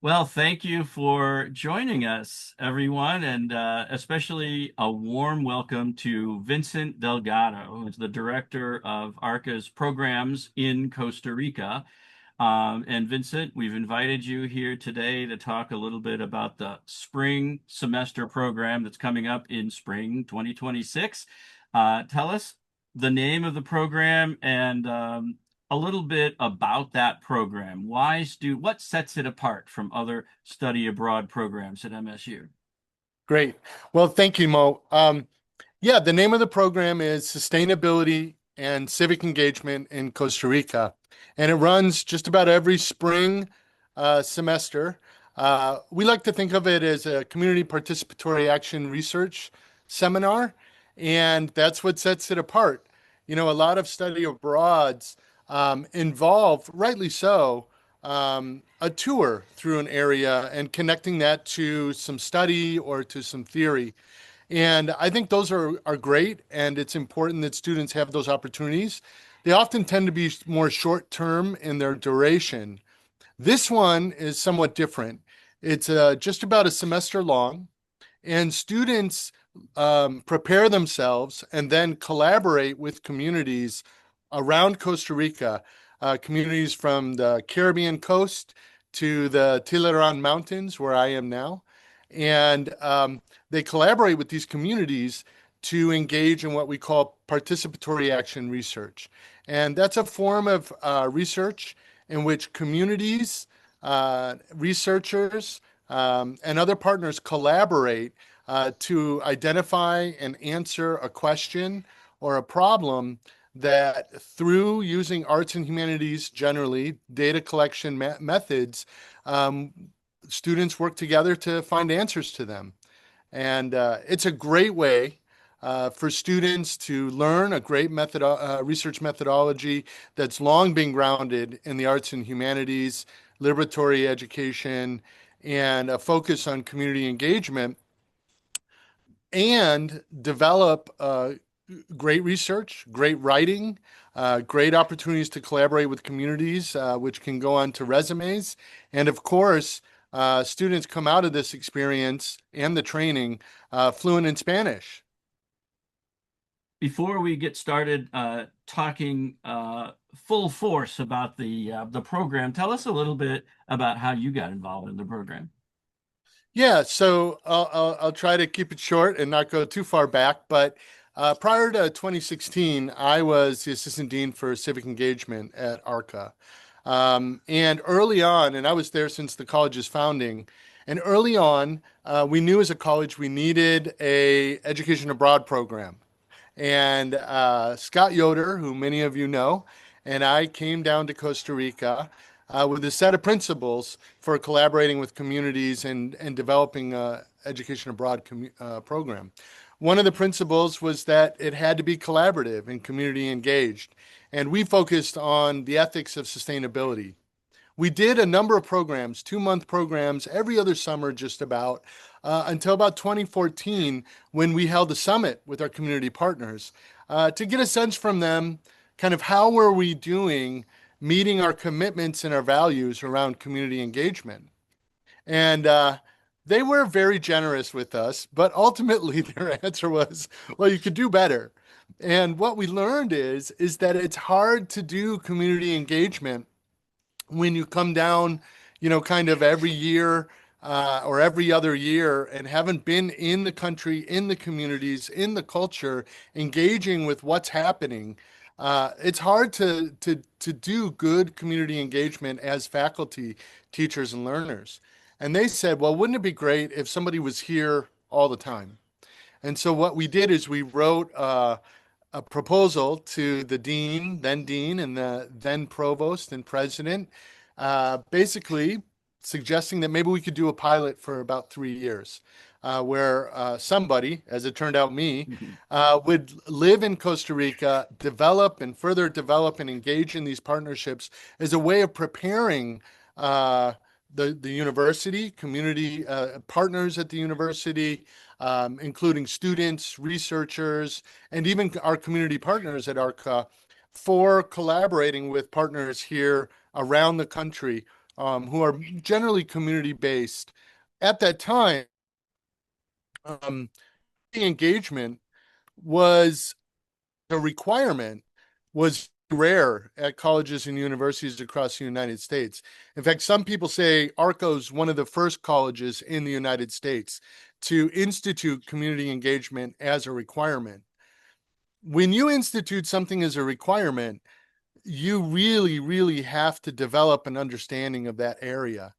Well, thank you for joining us, everyone, and especially a warm welcome to Vincent Delgado, who's the director of ARCA's programs in Costa Rica. And Vincent, we've invited you here today to talk a little bit about the spring semester program that's coming up in spring 2026. Tell us the name of the program and a little bit about that program. What sets it apart from other study abroad programs at MSU? Great. Well, thank you, Mo. Yeah, the name of the program is Sustainability and Civic Engagement in Costa Rica, and it runs just about every spring semester. We like to think of it as a community participatory action research seminar, and that's what sets it apart. You know, a lot of study abroads involve, rightly so, a tour through an area and connecting that to some study or to some theory. And I think those are great, and it's important that students have those opportunities. They often tend to be more short term in their duration. This one is somewhat different. It's just about a semester long, and students prepare themselves and then collaborate with communities around Costa Rica, communities from the Caribbean coast to the Tileran Mountains, where I am now. And they collaborate with these communities to engage in what we call participatory action research. And that's a form of research in which communities, researchers, and other partners collaborate to identify and answer a question or a problem that through using arts and humanities generally, data collection methods, um, students work together to find answers to them. And it's a great way for students to learn a great research methodology that's long been grounded in the arts and humanities, liberatory education, and a focus on community engagement, and develop great research, great writing, great opportunities to collaborate with communities, which can go on to resumes. And of course, students come out of this experience and the training fluent in Spanish. Before we get started talking full force about the program, tell us a little bit about how you got involved in the program. Yeah, so I'll try to keep it short and not go too far back. But prior to 2016, I was the assistant dean for civic engagement at ARCA. And early on, and I was there since the college's founding, and early on, we knew as a college we needed a education abroad program. And Scott Yoder, who many of you know, and I came down to Costa Rica with a set of principles for collaborating with communities and developing education abroad program. One of the principles was that it had to be collaborative and community engaged. And we focused on the ethics of sustainability. We did a number of programs, 2-month programs, every other summer, just about, until about 2014, when we held a summit with our community partners to get a sense from them, kind of how were we doing meeting our commitments and our values around community engagement. And they were very generous with us, but ultimately their answer was, well, you could do better. And what we learned is that it's hard to do community engagement when you come down, you know, kind of every year or every other year and haven't been in the country, in the communities, in the culture, engaging with what's happening. It's hard to do good community engagement as faculty, teachers, and learners. And they said, well, wouldn't it be great if somebody was here all the time? And so what we did is we wrote a proposal to the dean, and the then provost and president, basically suggesting that maybe we could do a pilot for about 3 years, where somebody, as it turned out me, would live in Costa Rica, develop and further develop and engage in these partnerships as a way of preparing the university, community partners at the university, including students, researchers, and even our community partners at ARCA for collaborating with partners here around the country who are generally community based. At that time, um, engagement was a requirement, was rare at colleges and universities across the United States. In fact, some people say ARCO is one of the first colleges in the United States to institute community engagement as a requirement. When you institute something as a requirement, you really, really have to develop an understanding of that area.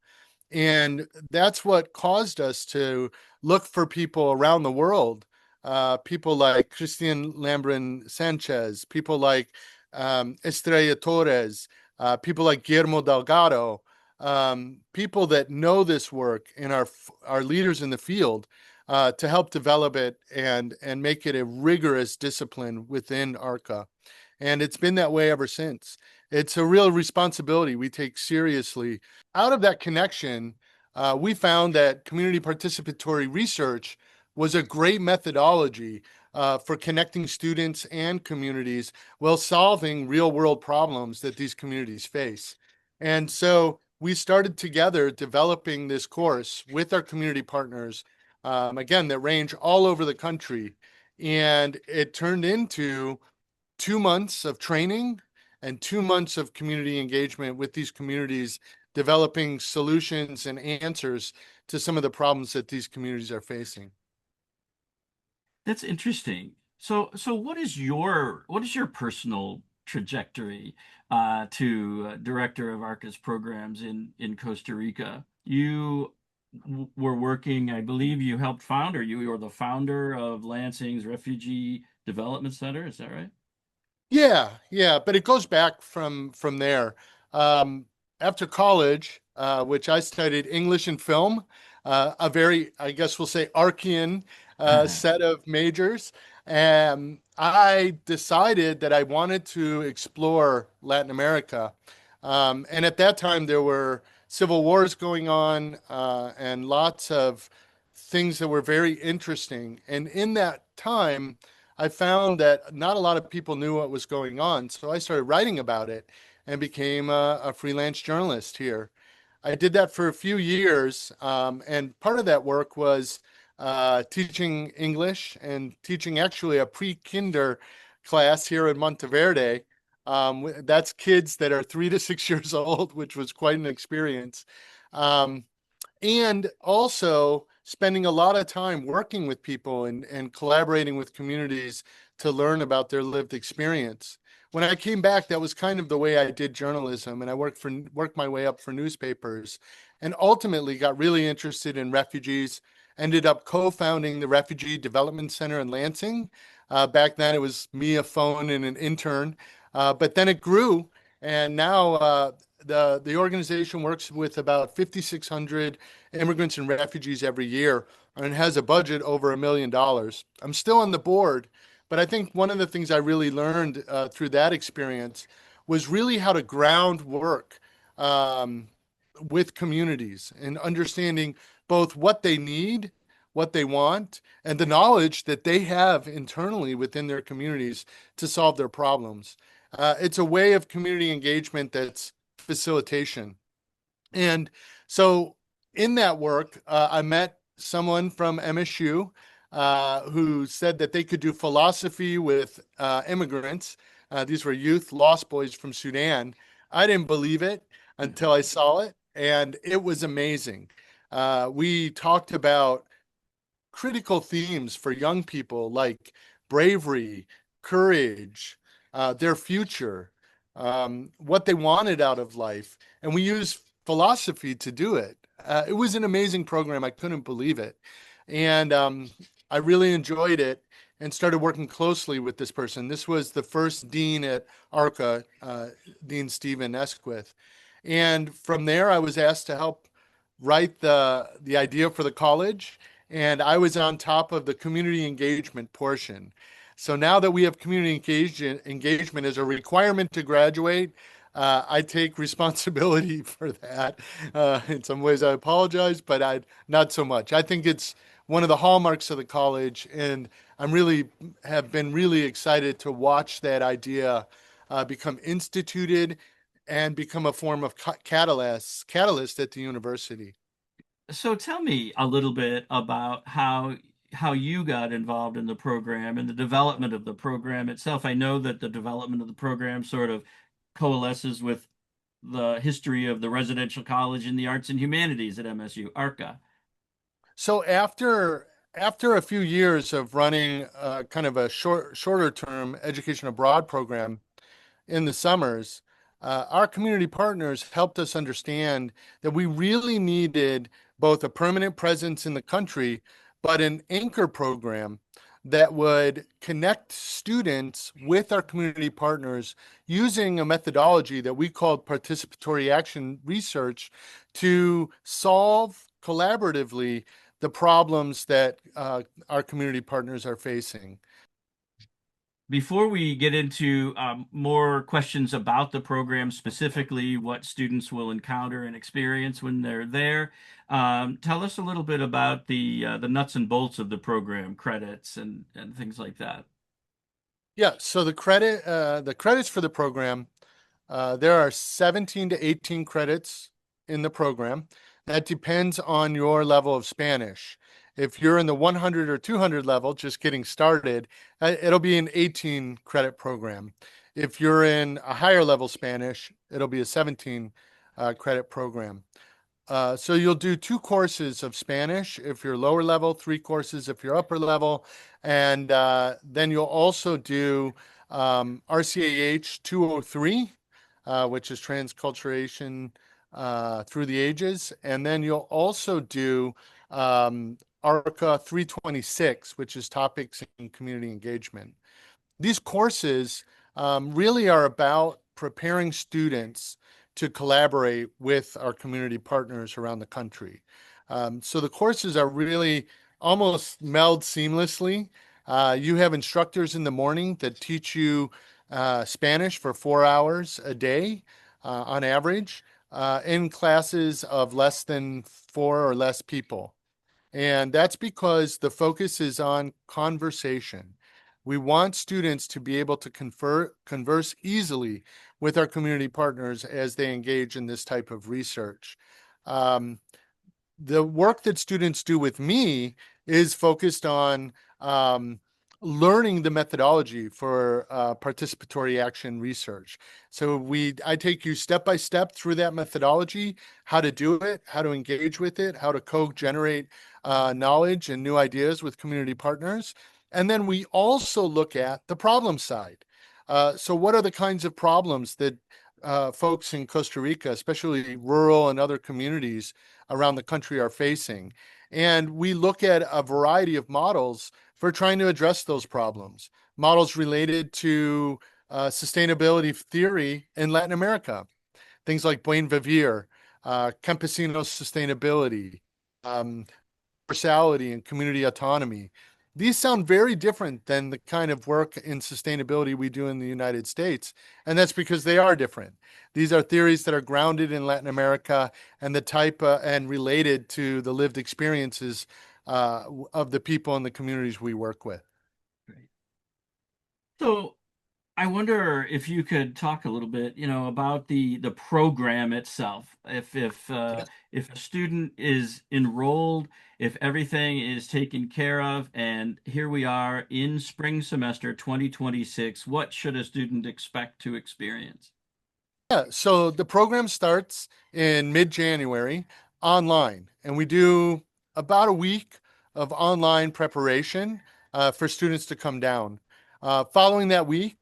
And that's what caused us to look for people around the world, people like Christian Lambrin Sanchez, people like Estrella Torres, people like Guillermo Delgado, people that know this work and are leaders in the field to help develop it and make it a rigorous discipline within ARCA. And it's been that way ever since. It's a real responsibility we take seriously. Out of that connection, we found that community participatory research was a great methodology for connecting students and communities while solving real world problems that these communities face. And so we started together developing this course with our community partners, again, that range all over the country. And it turned into 2 months of training and 2 months of community engagement with these communities, developing solutions and answers to some of the problems that these communities are facing. That's interesting. So what is your personal trajectory to director of ARCA's programs in Costa Rica? You were working, I believe you helped found, or you were the founder of Lansing's Refugee Development Center. Is that right? Yeah, but it goes back from there. Um, After college, which I studied English and film, a very, I guess we'll say, Archean set of majors. And I decided that I wanted to explore Latin America. And at that time, there were civil wars going on and lots of things that were very interesting. And in that time, I found that not a lot of people knew what was going on. So I started writing about it and became a freelance journalist here. I did that for a few years. And part of that work was teaching English and teaching actually a pre-kinder class here in Monteverde. That's kids that are 3 to 6 years old, which was quite an experience. Um, and also spending a lot of time working with people and collaborating with communities to learn about their lived experience. When I came back, that was kind of the way I did journalism, and I worked my way up for newspapers, and ultimately got really interested in refugees. Ended up co-founding the Refugee Development Center in Lansing. Back then, it was me, a phone, and an intern, but then it grew, and now the organization works with about 5,600 immigrants and refugees every year and has a budget over $1 million. I'm still on the board, but I think one of the things I really learned through that experience was really how to ground work um, with communities and understanding both what they need, what they want, and the knowledge that they have internally within their communities to solve their problems. It's a way of community engagement that's facilitation. And so in that work, I met someone from MSU who said that they could do philosophy with immigrants. These were youth lost boys from Sudan. I didn't believe it until I saw it, and it was amazing. We talked about critical themes for young people like bravery, courage, their future, what they wanted out of life. And we used philosophy to do it. It was an amazing program. I couldn't believe it. And I really enjoyed it and started working closely with this person. This was the first dean at ARCA, Dean Stephen Esquith. And from there, I was asked to help write the idea for the college, and I was on top of the community engagement portion. So now that we have engagement as a requirement to graduate, I take responsibility for that. In some ways, I apologize, but I not so much. I think it's one of the hallmarks of the college, and I'm really have been really excited to watch that idea become instituted and become a form of catalyst at the university. So tell me a little bit about how you got involved in the program and the development of the program itself. I know that the development of the program sort of coalesces with the history of the residential college in the arts and humanities at MSU, ARCA. So after a few years of running kind of a shorter term education abroad program in the summers, our community partners helped us understand that we really needed both a permanent presence in the country, but an anchor program that would connect students with our community partners using a methodology that we called participatory action research to solve collaboratively the problems that our community partners are facing. Before we get into more questions about the program, specifically what students will encounter and experience when they're there, tell us a little bit about the nuts and bolts of the program, credits and things like that. Yeah, so the credits for the program, there are 17 to 18 credits in the program. That depends on your level of Spanish. If you're in the 100 or 200 level, just getting started, it'll be an 18 credit program. If you're in a higher level Spanish, it'll be a 17 credit program. So you'll do 2 courses of Spanish if you're lower level, 3 courses if you're upper level, and then you'll also do RCAH 203, which is Transculturation Through the Ages, and then you'll also do ARCA 326, which is Topics in Community Engagement. These courses really are about preparing students to collaborate with our community partners around the country. So the courses are really almost meld seamlessly. You have instructors in the morning that teach you Spanish for 4 hours a day on average in classes of less than 4 or less people. And that's because the focus is on conversation. We want students to be able to converse easily with our community partners as they engage in this type of research. Um, the work that students do with me is focused on learning the methodology for participatory action research. So I take you step by step through that methodology, how to do it, how to engage with it, how to co-generate knowledge and new ideas with community partners. And then we also look at the problem side. So what are the kinds of problems that folks in Costa Rica, especially rural and other communities around the country, are facing? And we look at a variety of models for trying to address those problems. Models related to sustainability theory in Latin America, things like Buen Vivir, campesino sustainability, universality, and community autonomy. These sound very different than the kind of work in sustainability we do in the United States, and that's because they are different. These are theories that are grounded in Latin America and the type and related to the lived experiences of the people and the communities we work with. Great. So I wonder if you could talk a little bit, about the program itself. If a student is enrolled, if everything is taken care of, and here we are in spring semester 2026, what should a student expect to experience? Yeah, so the program starts in mid-January online, and we do about a week of online preparation for students to come down. Following that week,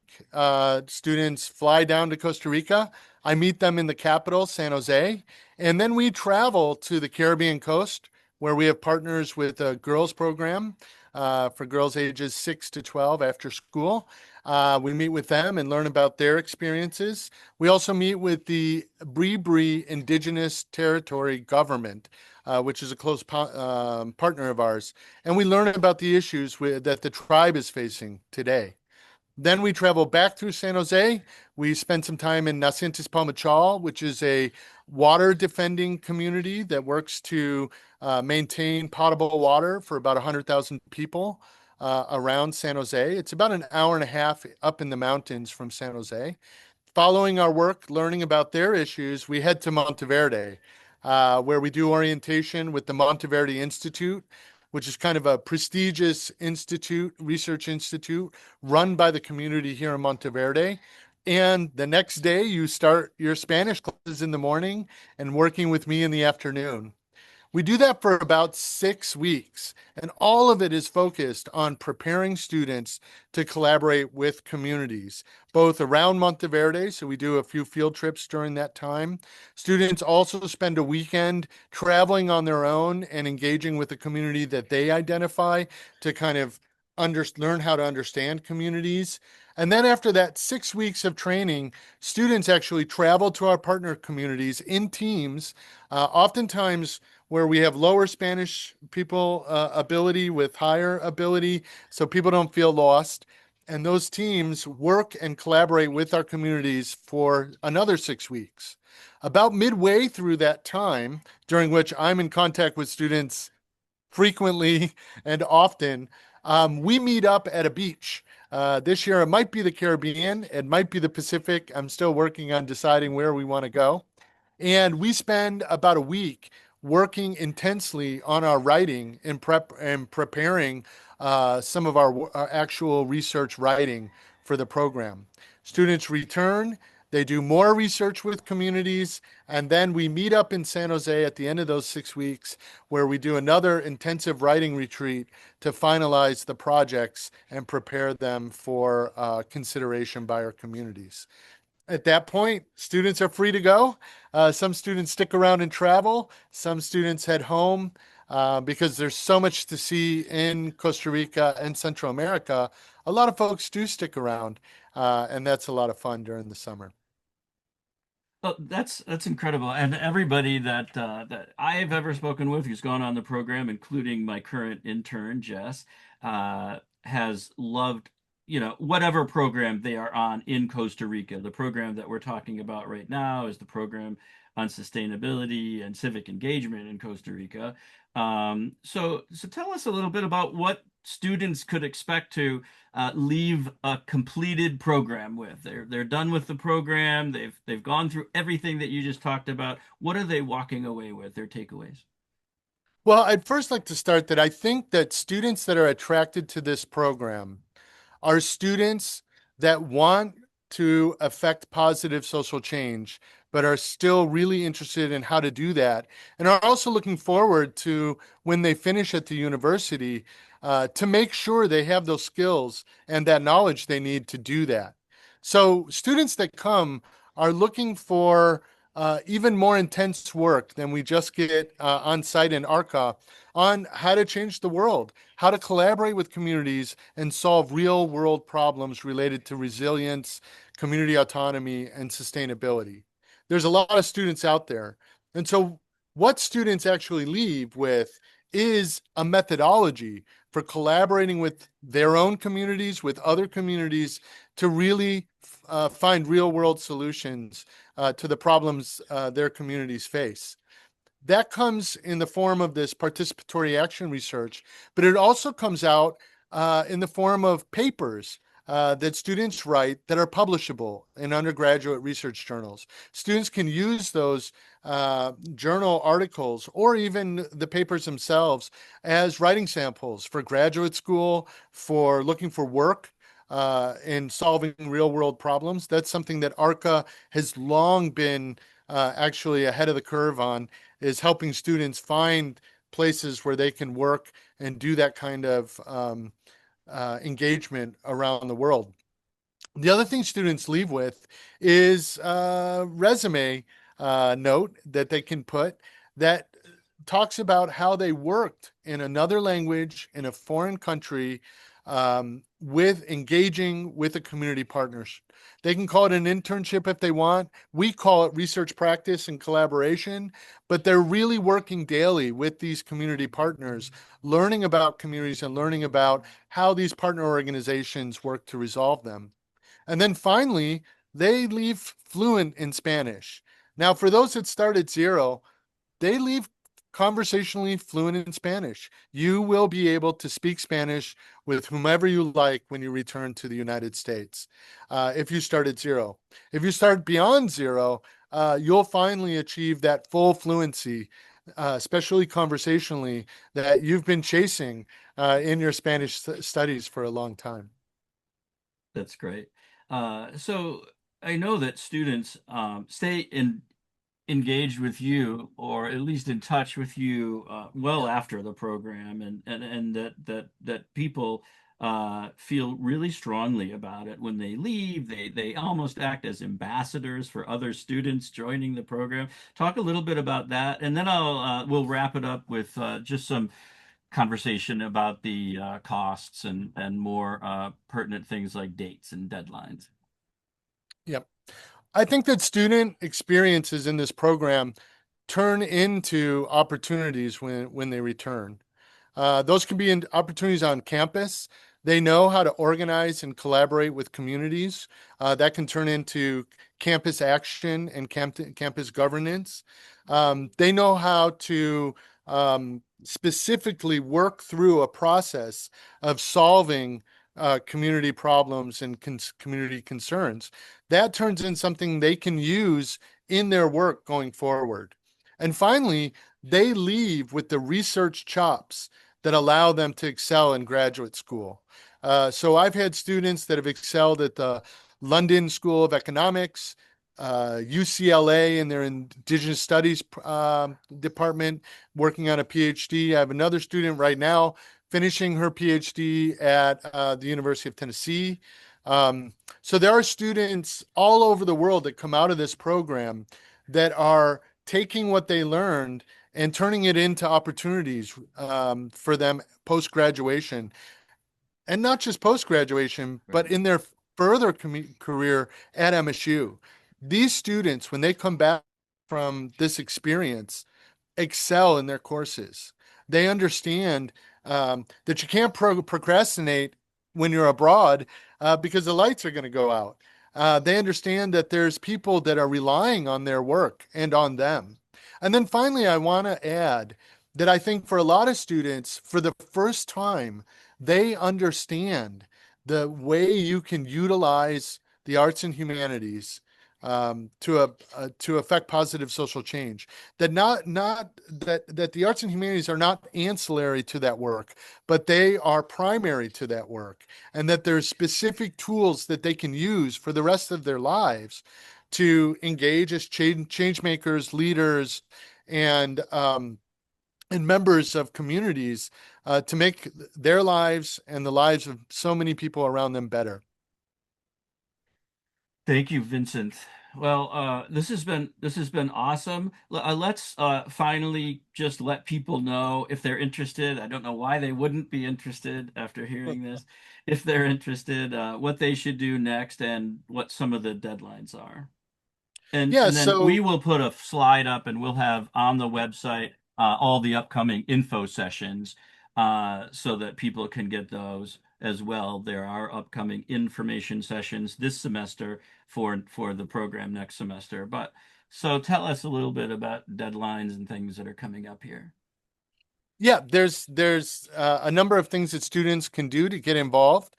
students fly down to Costa Rica. I meet them in the capital, San Jose, and then we travel to the Caribbean coast where we have partners with a girls program for girls ages 6 to 12 after school. We meet with them and learn about their experiences. We also meet with the Bree Indigenous Territory Government, which is a close partner of ours, and we learn about the issues that the tribe is facing today. Then we travel back through San Jose. We spend some time in Nacientes Palmachal, which is a water defending community that works to maintain potable water for about 100,000 people around San Jose. It's about an hour and a half up in the mountains from San Jose. following our work, learning about their issues, we head to Monteverde, where we do orientation with the Monteverde Institute, which is kind of a prestigious institute, research institute run by the community here in Monteverde. And the next day, you start your Spanish classes in the morning and working with me in the afternoon. We do that for about 6 weeks, and all of it is focused on preparing students to collaborate with communities, both around Monteverde. So we do a few field trips during that time. Students also spend a weekend traveling on their own and engaging with the community that they identify to kind of learn how to understand communities. And then after that 6 weeks of training, students actually travel to our partner communities in teams, oftentimes where we have lower Spanish people ability with higher ability, so people don't feel lost. And those teams work and collaborate with our communities for another 6 weeks. About midway through that time, during which I'm in contact with students frequently and often, we meet up at a beach. This year, it might be the Caribbean, it might be the Pacific. I'm still working on deciding where we want to go. And we spend about a week working intensely on our writing and preparing some of our actual research writing for the program. Students return, they do more research with communities, and then we meet up in San Jose at the end of those 6 weeks where we do another intensive writing retreat to finalize the projects and prepare them for consideration by our communities. At that point, students are free to go. Some students stick around and travel. Some students head home because there's so much to see in Costa Rica and Central America. A lot of folks do stick around, and that's a lot of fun during the summer. Oh, that's incredible. And everybody that I've ever spoken with who's gone on the program, including my current intern, Jess, has loved, whatever program they are on in Costa Rica. The program that we're talking about right now is the program on sustainability and civic engagement in Costa Rica. So tell us a little bit about what students could expect to leave a completed program with. They're done with the program. They've gone through everything that you just talked about. What are they walking away with? Their takeaways? Well, I'd first like to start that I think that students that are attracted to this program are students that want to affect positive social change, but are still really interested in how to do that, and are also looking forward to when they finish at the university to make sure they have those skills and that knowledge they need to do that. So, students that come are looking for even more intense work than we just get on site in ARCA on how to change the world, how to collaborate with communities and solve real world problems related to resilience, community autonomy, and sustainability. There's a lot of students out there. And so, what students actually leave with is a methodology for collaborating with their own communities, with other communities, to really find real world solutions to the problems their communities face. That comes in the form of this participatory action research, but it also comes out in the form of papers that students write that are publishable in undergraduate research journals. Students can use those journal articles or even the papers themselves as writing samples for graduate school, for looking for work in solving real world problems. That's something that ARCA has long been actually ahead of the curve on, is helping students find places where they can work and do that kind of engagement around the world. The other thing students leave with is a resume note that they can put that talks about how they worked in another language in a foreign country with engaging with the community partners. They can call it an internship if they want. We call it research practice and collaboration, but they're really working daily with these community partners, learning about communities and learning about how these partner organizations work to resolve them. And then finally, they leave fluent in Spanish. Now, for those that start at zero, they leave conversationally fluent in Spanish. You will be able to speak Spanish with whomever you like when you return to the United States. If you start at zero. If you start beyond zero, you'll finally achieve that full fluency, especially conversationally, that you've been chasing in your Spanish studies for a long time. That's great. So I know that students stay engaged with you, or at least in touch with you, well Yeah. after the program, and that people feel really strongly about it when they leave. They almost act as ambassadors for other students joining the program. Talk a little bit about that, and then we'll wrap it up with just some conversation about the costs and more pertinent things like dates and deadlines. Yep. I think that student experiences in this program turn into opportunities when they return. Those can be opportunities on campus. They know how to organize and collaborate with communities. That can turn into campus action and campus governance. They know how to specifically work through a process of solving community problems and community concerns. That turns in something they can use in their work going forward. And finally, they leave with the research chops that allow them to excel in graduate school. So I've had students that have excelled at the London School of Economics, UCLA in their Indigenous Studies department, working on a PhD. I have another student right now finishing her PhD at the University of Tennessee. So there are students all over the world that come out of this program that are taking what they learned and turning it into opportunities for them post graduation, and not just post graduation, but Right. in their further career at MSU. These students, when they come back from this experience, excel in their courses. They understand that you can't procrastinate when you're abroad because the lights are going to go out. They understand that there's people that are relying on their work and on them. And then finally, I want to add that I think for a lot of students, for the first time, they understand the way you can utilize the arts and humanities to affect positive social change. That not that the arts and humanities are not ancillary to that work, but they are primary to that work, and that there's specific tools that they can use for the rest of their lives to engage as change makers, leaders, and and members of communities to make their lives and the lives of so many people around them better. Thank you, Vincent. Well, this has been awesome. Let's finally just let people know if they're interested. I don't know why they wouldn't be interested after hearing this. If they're interested, what they should do next and what some of the deadlines are. And Yeah, and then we so will put a slide up and we'll have on the website all the upcoming info sessions so that people can get those as well. There are upcoming information sessions this semester for the program next semester. But so tell us a little bit about deadlines and things that are coming up here. yeah, there's a number of things that students can do to get involved.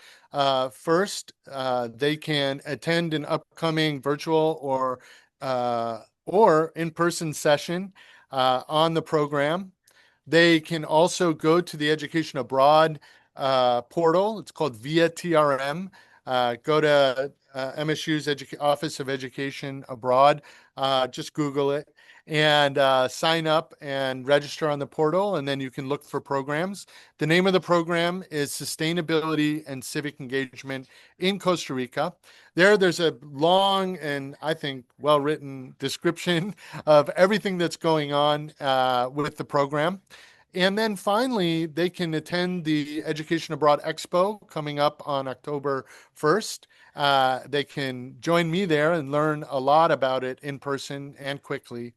First, they can attend an upcoming virtual or in-person session on the program. They can also go to the Education Abroad portal. It's called VIA TRM. Go to MSU's Office of Education Abroad. Just Google it and sign up and register on the portal, and then you can look for programs. The name of the program is Sustainability and Civic Engagement in Costa Rica. There's a long and I think well-written description of everything that's going on with the program. And then finally, they can attend the Education Abroad Expo coming up on October 1st. They can join me there and learn a lot about it in person and quickly.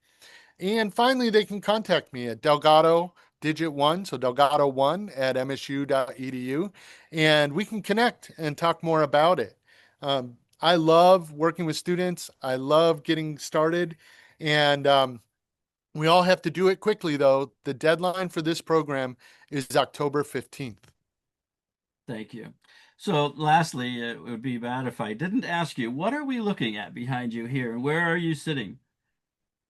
And finally, they can contact me at Delgado digit one, so Delgado1 at msu.edu, and we can connect and talk more about it. I love working with students. I love getting started. And We all have to do it quickly, though. The deadline for this program is October 15th. Thank you. So lastly, it would be bad if I didn't ask you, what are we looking at behind you here? Where are you sitting?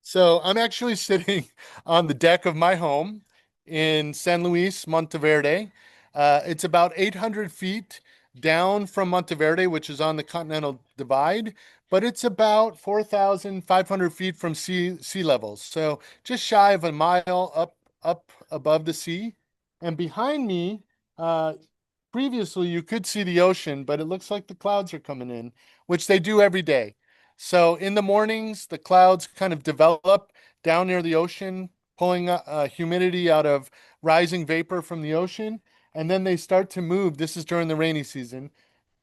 So I'm actually sitting on the deck of my home in San Luis, Monteverde. It's about 800 feet down from Monteverde, which is on the Continental Divide, but it's about 4,500 feet from sea level. So just shy of a mile up above the sea. And behind me, uh, previously you could see the ocean, but it looks like the clouds are coming in, which they do every day. So in the mornings, the clouds kind of develop down near the ocean, pulling humidity out of rising vapor from the ocean. And then they start to move. This is during the rainy season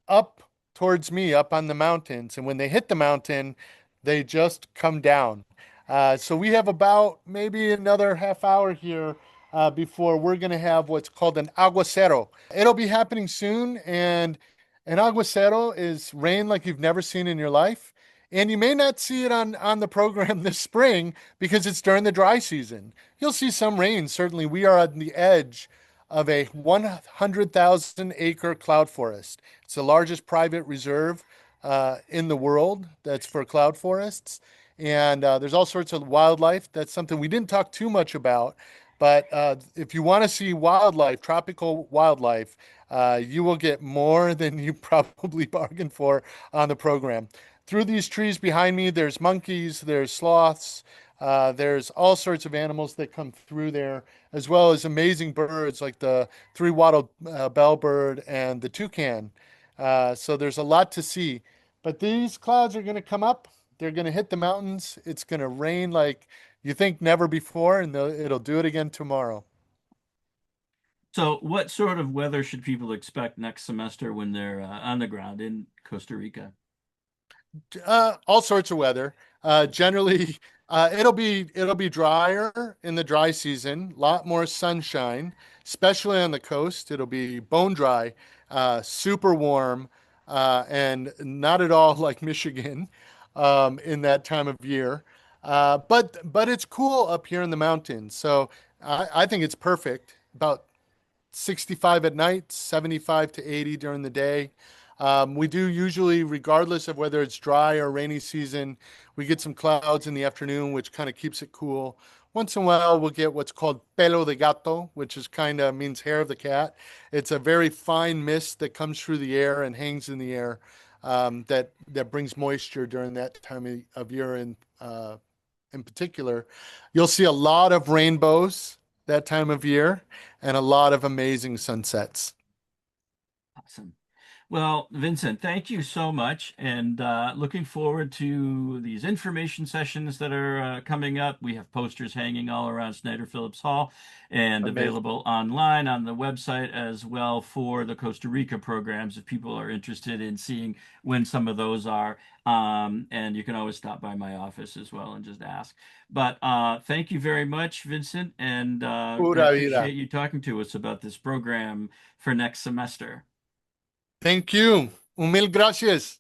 up towards me, up on the mountains. And when they hit the mountain, they just come down. So we have about maybe another half hour here before we're going to have what's called an aguacero. It'll be happening soon. And an aguacero is rain like you've never seen in your life. And you may not see it on the program this spring because it's during the dry season. You'll see some rain. Certainly, we are on the edge of a 100,000 acre cloud forest. It's the largest private reserve in the world that's for cloud forests. And there's all sorts of wildlife. That's something we didn't talk too much about. But if you want to see wildlife, tropical wildlife, you will get more than you probably bargained for on the program. Through these trees behind me, there's monkeys, there's sloths, there's all sorts of animals that come through there, as well as amazing birds like the three-wattled bellbird and the toucan. So there's a lot to see. But these clouds are going to come up. They're going to hit the mountains. It's going to rain like you think never before, and it'll do it again tomorrow. So what sort of weather should people expect next semester when they're on the ground in Costa Rica? All sorts of weather. Generally, it'll be drier in the dry season. A lot more sunshine, especially on the coast. It'll be bone dry, super warm, and not at all like Michigan in that time of year. But it's cool up here in the mountains, so I think it's perfect. About 65 at night, 75 to 80 during the day. We do usually, regardless of whether it's dry or rainy season, we get some clouds in the afternoon, which kind of keeps it cool. Once in a while, we'll get what's called pelo de gato, which is kind of means hair of the cat. It's a very fine mist that comes through the air and hangs in the air that brings moisture during that time of year in particular. You'll see a lot of rainbows that time of year and a lot of amazing sunsets. Awesome. Well, Vincent, thank you so much, and looking forward to these information sessions that are coming up. We have posters hanging all around Snyder Phillips Hall and Amazing. available online on the website as well for the Costa Rica programs if people are interested in seeing when some of those are. And you can always stop by my office as well and just ask. But thank you very much, Vincent, and I Pura vida. appreciate you talking to us about this program for next semester. Thank you. Un mil gracias.